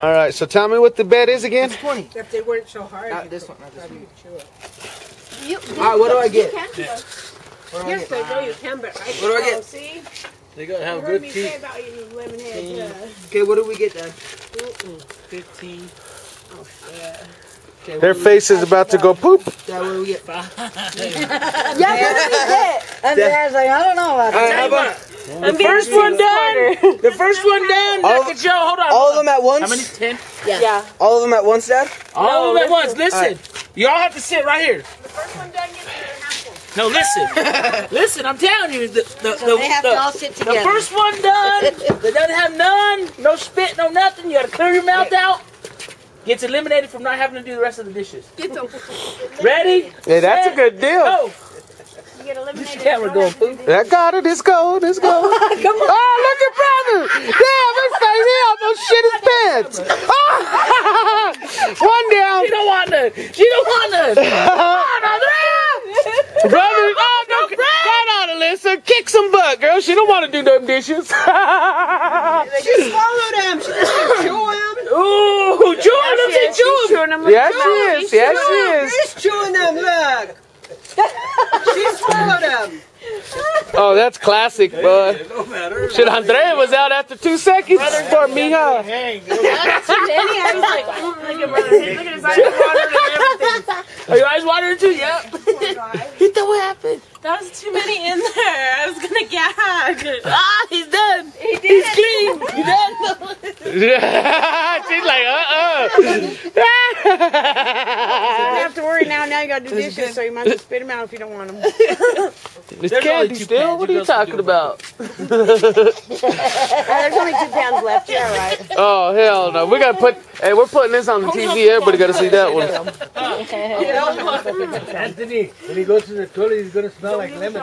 All right, so tell me what the bet is again. It's 20. If they weren't so hard. Not this one. Not this one. All right, what do I get? Yes, I know you can, but What do I get? See? They gotta You have heard good me say teeth. about you lemon heads. Okay, what do we get then? 15. Oh, yeah. Okay, Their face is about to go poop. Dad, what do we get? 5. Yeah, what did we get? And Dad's like, I don't know about All right, that. how about The first one done. The first one done. All- Look at Joe. Hold on. all of them at once? How many? 10? Yeah. All of them at once, Dad? All of them at once. Listen. All right. Y'all have to sit right here. The first one done gets you an apple. No, listen. Listen, I'm telling you. They have to all sit the together. first one done. That doesn't have none. No spit, no nothing. You gotta clear your mouth out. Gets eliminated from not having to do the rest of the dishes. Get the Ready? Hey, that's a set, good deal. Go. You get eliminated. Camera going food. I got it. Let's go. Let's go. Come on. Oh, look at brother. Damn, his face. He almost shit his pants. Oh. One down. She don't want none. She don't want none. Brother, oh, no, hold on, Alyssa. Kick some butt, girl. She don't want to do them dishes. She swallowed them. She didn't chew them. Ooh, chewing them. She chewing them. Yes, she is. Yes, she is. She's chewing them, look. She swallowed them. Oh, that's classic, bud. Shit, Andrea was out after 2 seconds for me, huh? Danny, I was like, look at his eyes watering and everything. Are your eyes watering too? Yep. Hit that. What happened? That was too many in there. I was gonna gag. Ah, he's done. He did. He's clean. He's done. She's like, You don't have to worry now. Now you gotta do dishes, so you might as well spit them out if you don't want them. It's There's candy only 2 still? pans. What are you What else talking do? about? There's only 2 pounds left. You're all right. Oh, hell no. We gotta put, hey, we're putting this on the TV. Everybody gotta see that one. Anthony, when he goes to the toilet, he's gonna smell like lemon.